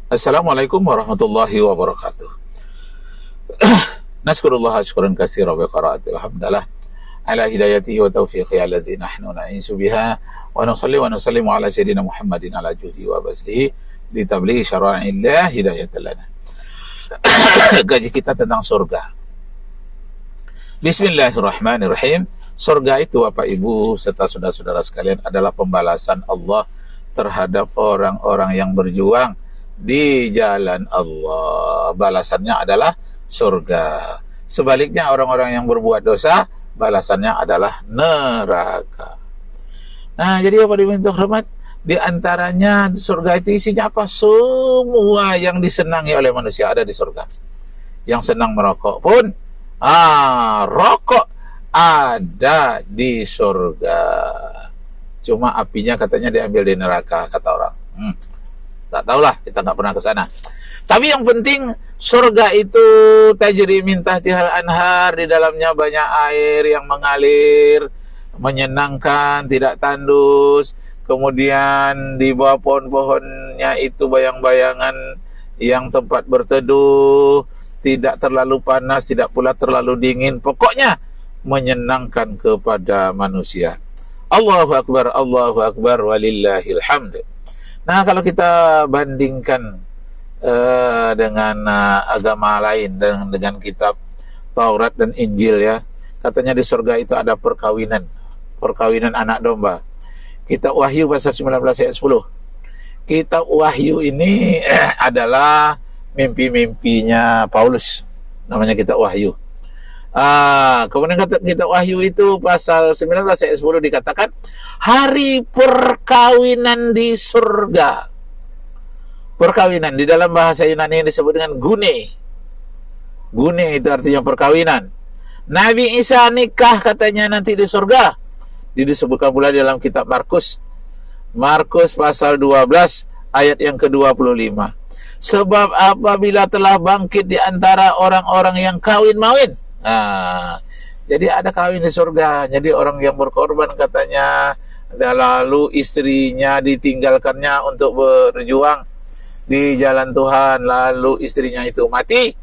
Assalamualaikum warahmatullahi wabarakatuh. Naskurullah syukuran katsira wa qara'atil hamdalah ala hidayatihi wa taufiqi alladzi nahnu na'isu biha wa nusalli wa nusallimu ala sayyidina Muhammadin ala juhdi wa baslihi li tablighi syara'illah hidayatan lana. Gaji kita tentang surga. Bismillahirrahmanirrahim. Surga itu Bapak Ibu serta saudara-saudara sekalian adalah pembalasan Allah terhadap orang-orang yang berjuang di jalan Allah. Balasannya adalah surga. Sebaliknya orang-orang yang berbuat dosa, balasannya adalah neraka. Nah, jadi Bapak Ibu yang hormat, di antaranya surga itu isinya apa? Semua yang disenangi oleh manusia ada di surga. Yang senang merokok pun, rokok ada di surga. Cuma apinya katanya diambil di neraka, kata orang. Tak tahulah, kita nggak pernah ke sana. Tapi yang penting surga itu tajri min tahtihal anhar, di dalamnya banyak air yang mengalir, menyenangkan, tidak tandus. Kemudian di bawah pohon-pohonnya itu bayang-bayangan yang tempat berteduh, tidak terlalu panas, tidak pula terlalu dingin. Pokoknya menyenangkan kepada manusia. Allahu Akbar, walillahil hamd. Nah, kalau kita bandingkan dengan agama lain, dengan kitab Taurat dan Injil ya, katanya di surga itu ada perkawinan anak domba. Kitab Wahyu pasal 19 ayat 10. Kitab Wahyu ini adalah mimpi-mimpinya Paulus, namanya kitab Wahyu. Kemudian kitab Wahyu itu pasal 19 ayat 10 dikatakan hari perkawinan di surga. Perkawinan di dalam bahasa Yunani yang disebut dengan gune. Gune itu artinya perkawinan. Nabi Isa nikah katanya nanti di surga. Disebutkan pula di dalam kitab Markus pasal 12 ayat yang ke-25. Sebab apabila telah bangkit di antara orang-orang yang kawin-mawin. Jadi ada kawin di surga. Jadi orang yang berkorban katanya, lalu istrinya ditinggalkannya untuk berjuang di jalan Tuhan, lalu istrinya itu mati,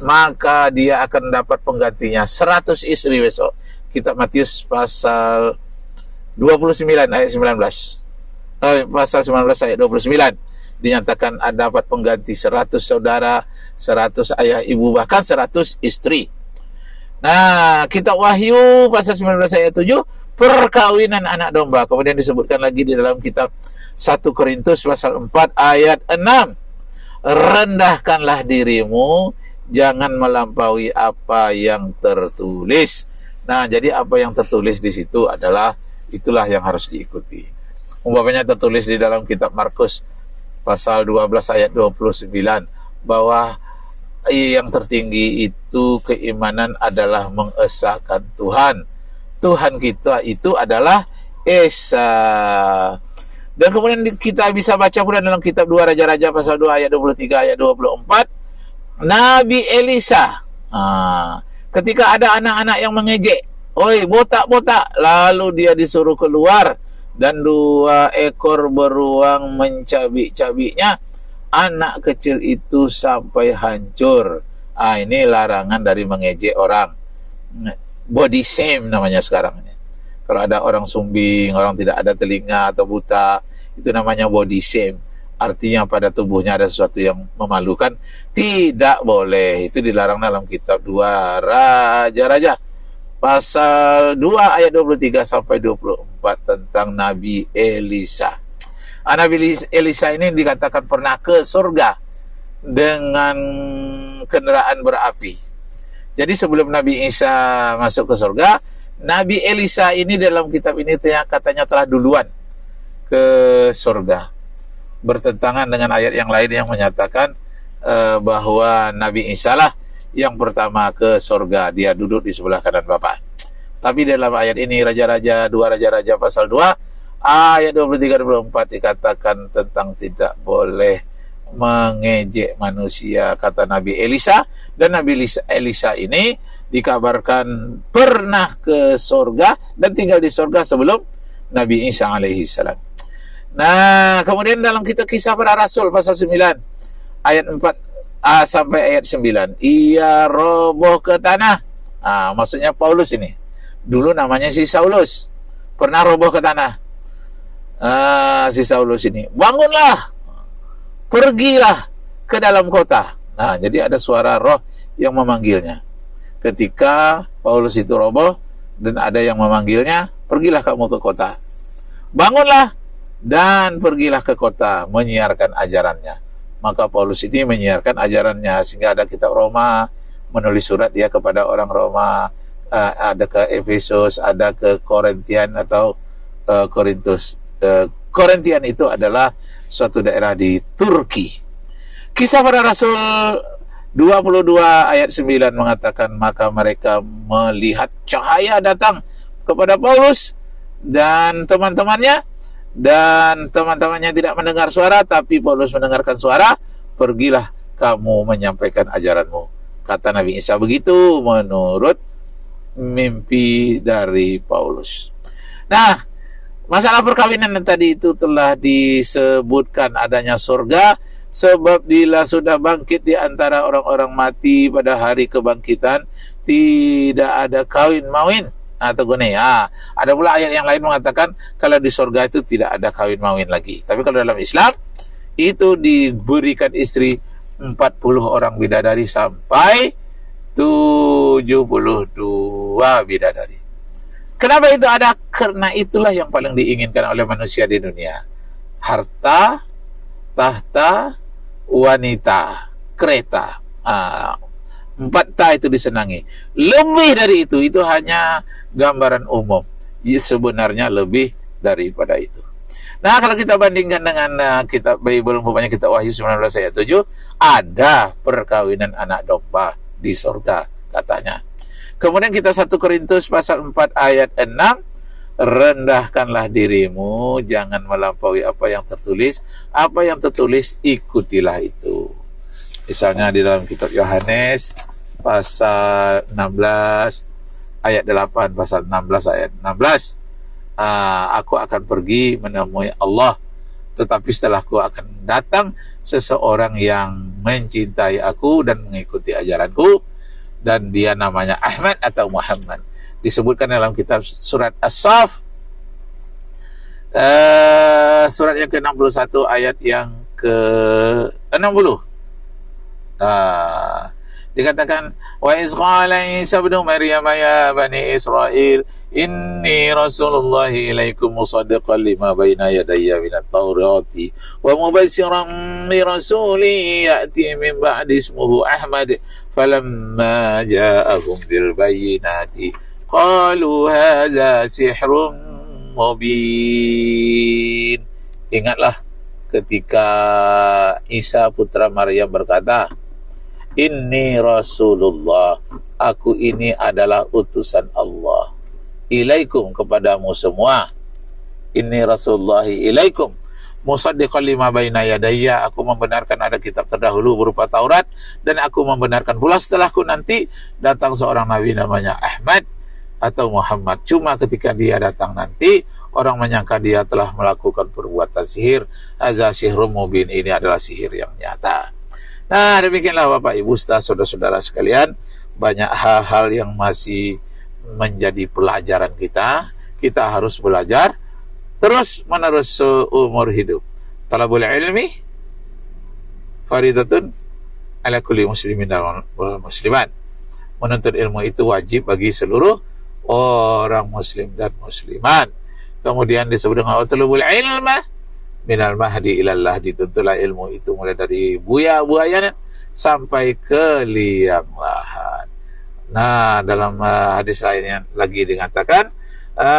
maka dia akan dapat penggantinya 100 istri besok. Kitab Matius pasal 29 ayat 19. Pasal 19 ayat 29 dinyatakan dapat pengganti 100 saudara, 100 ayah ibu, bahkan 100 istri. Nah, kitab Wahyu pasal 19 ayat 7 perkawinan anak domba. Kemudian disebutkan lagi di dalam kitab 1 Korintus pasal 4 ayat 6. Rendahkanlah dirimu, jangan melampaui apa yang tertulis. Nah, jadi apa yang tertulis di situ adalah itulah yang harus diikuti. Umpamanya tertulis di dalam kitab Markus pasal 12 ayat 29 bahwa yang tertinggi itu keimanan adalah mengesahkan Tuhan. Tuhan kita itu adalah Esa. Dan kemudian kita bisa baca pula dalam kitab 2 Raja-Raja pasal 2 ayat 23 ayat 24 Nabi Elisa. Ketika ada anak-anak yang mengejek, "Oi, botak-botak," lalu dia disuruh keluar dan 2 ekor beruang mencabik-cabiknya. Anak kecil itu sampai hancur. Ini larangan dari mengejek orang. Body shame namanya sekarang ini. Kalau ada orang sumbing, orang tidak ada telinga atau buta, itu namanya body shame. Artinya pada tubuhnya ada sesuatu yang memalukan. Tidak boleh. Itu dilarang dalam kitab 2 Raja-Raja pasal 2 ayat 23 sampai 24 tentang Nabi Elisa. Nabi Elisa ini dikatakan pernah ke surga dengan kendaraan berapi. Jadi sebelum Nabi Isa masuk ke surga, Nabi Elisa ini dalam kitab ini katanya telah duluan ke surga. Bertentangan dengan ayat yang lain yang menyatakan bahwa Nabi Isa lah yang pertama ke surga. Dia duduk di sebelah kanan Bapa. Tapi dalam ayat ini 2 Raja-Raja pasal 2 ayat 23-24 dikatakan tentang tidak boleh mengejek manusia, kata Nabi Elisa. Dan Nabi Elisa ini dikabarkan pernah ke surga dan tinggal di surga sebelum Nabi Isa alaihi salam. Nah, kemudian dalam kitab Kisah Para Rasul pasal 9 ayat 4 sampai ayat 9. Ia roboh ke tanah. Maksudnya Paulus ini. Dulu namanya si Saulus. Pernah roboh ke tanah. Si Saulus ini. Bangunlah. Pergilah ke dalam kota. Jadi ada suara roh yang memanggilnya. Ketika Paulus itu roboh dan ada yang memanggilnya, pergilah kamu ke kota. Bangunlah dan pergilah ke kota menyiarkan ajarannya. Maka Paulus ini menyiarkan ajarannya, sehingga ada kitab Roma, menulis surat dia kepada orang Roma, ada ke Efesus, ada ke Korintian atau Korintus. Korintian itu adalah suatu daerah di Turki. Kisah para Rasul 22 ayat 9 mengatakan, maka mereka melihat cahaya datang kepada Paulus dan teman-temannya, dan teman-temannya tidak mendengar suara, tapi Paulus mendengarkan suara. Pergilah kamu menyampaikan ajaranmu. Kata Nabi Isa begitu menurut mimpi dari Paulus. Nah, masalah perkawinan yang tadi itu telah disebutkan adanya surga, sebab bila sudah bangkit di antara orang-orang mati pada hari kebangkitan, tidak ada kawin mawin atau gune. Ada pula ayat yang lain mengatakan kalau di surga itu tidak ada kawin mawin lagi. Tapi kalau dalam Islam itu diberikan istri 40 orang bidadari sampai 72 bidadari. Kenapa itu ada? Karena itulah yang paling diinginkan oleh manusia di dunia. Harta, tahta, wanita, kereta. 4 ta itu disenangi. Lebih dari itu hanya gambaran umum. Sebenarnya lebih daripada itu. Nah, kalau kita bandingkan dengan kitab Bible, umpamanya kitab Wahyu 19 ayat 7, ada perkawinan anak domba di surga katanya. Kemudian kita 1 Korintus pasal 4 ayat 6, rendahkanlah dirimu, jangan melampaui apa yang tertulis ikutilah itu. Misalnya di dalam kitab Yohanes pasal 16 ayat 8, pasal 16 ayat 16, aku akan pergi menemui Allah, tetapi setelahku akan datang seseorang yang mencintai aku dan mengikuti ajaranku, dan dia namanya Ahmad atau Muhammad. Disebutkan dalam kitab surat As-Saff, surat yang ke-61 ayat yang ke-60. Dikatakan, wa iz qala Isa ibnu Maryam ya bani Israil inni rasulullah ilaikum musaddiqan lima baina yadayya minat taurati wa mubassiran bi rasuli ya'ti min ba'di ismuhu Ahmad falamma ja'ahum bil bayyinati qalu hadza sihrun mubin. Ingatlah ketika Isa putra Maryam berkata, Inni Rasulullah, aku ini adalah utusan Allah, ilaikum kepadamu semua. Inni Rasulullah ilaikum musaddiqan lima baina yadayya, aku membenarkan ada kitab terdahulu berupa Taurat, dan aku membenarkan pula setelahku nanti datang seorang nabi namanya Ahmad atau Muhammad. Cuma ketika dia datang nanti, orang menyangka dia telah melakukan perbuatan sihir. Hadza sihrun mubin, ini adalah sihir yang nyata. Nah, demikianlah Bapak Ibu, saudara-saudara sekalian, banyak hal-hal yang masih menjadi pelajaran kita. Kita harus belajar terus menerus seumur hidup. Talabul ilmi faridatun ala kulli muslimin wal muslimat. Menuntut ilmu itu wajib bagi seluruh orang muslim dan muslimat. Kemudian disebut dengan talabul ilma minal mahdi ilallah, dituntutlah ilmu itu mulai dari buaya-buayanya sampai ke liang lahat. Nah, dalam hadis lainnya lagi dikatakan,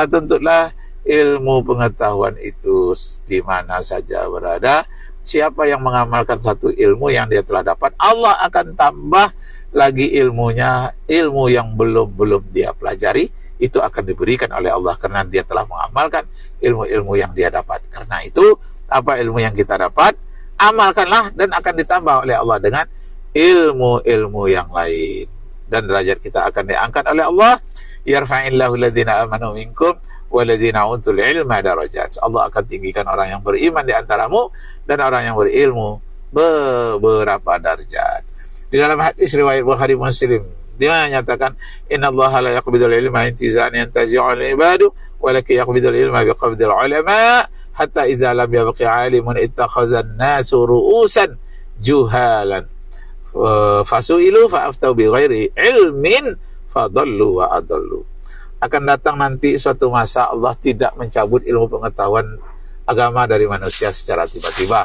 tuntutlah ilmu pengetahuan itu di mana saja berada. Siapa yang mengamalkan satu ilmu yang dia telah dapat, Allah akan tambah lagi ilmunya, ilmu yang belum dia pelajari, itu akan diberikan oleh Allah karena dia telah mengamalkan ilmu-ilmu yang dia dapat. Karena itu, apa ilmu yang kita dapat, amalkanlah dan akan ditambah oleh Allah dengan ilmu-ilmu yang lain, dan derajat kita akan diangkat oleh Allah. Yarfa'illahu alladhina amanu minkum walladhina utul ilma darajat. Allah akan tinggikan orang yang beriman di antaramu dan orang yang berilmu beberapa darjat. Di dalam hadis riwayat Bukhari Muslim, dia menyatakan, innallaha la yaqbidul ilma intiza'an yantazi'ul ibadu walakin yaqbidul ilma biqabdil ulama hatta idza lam yabqi 'alimun ittakhazan nasu ru'usan juhalan fasu'ilu fa'aftau bi ghairi ilmin fadallu wa adallu. Akan datang nanti suatu masa Allah tidak mencabut ilmu pengetahuan agama dari manusia secara tiba-tiba,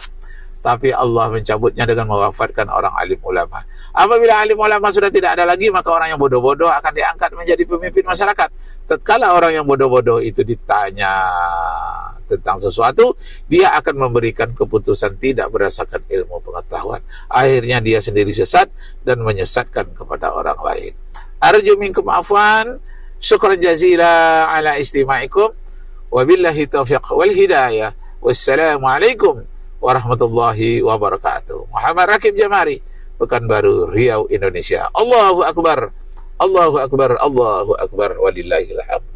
tapi Allah mencabutnya dengan mewafatkan orang alim ulama. Apabila alim ulama sudah tidak ada lagi, maka orang yang bodoh-bodoh akan diangkat menjadi pemimpin masyarakat. Tatkala orang yang bodoh-bodoh itu ditanya tentang sesuatu, dia akan memberikan keputusan tidak berdasarkan ilmu pengetahuan. Akhirnya dia sendiri sesat dan menyesatkan kepada orang lain. Arju minkum afwan, syukran jazila ala istima'ikum, wabillahi taufiq wal hidayah. Wassalamualaikum warahmatullahi wabarakatuh. Muhammad Rakib Jamari, Pekanbaru, Riau, Indonesia. Allahu Akbar, Allahu Akbar, Allahu Akbar, walillahil hamd.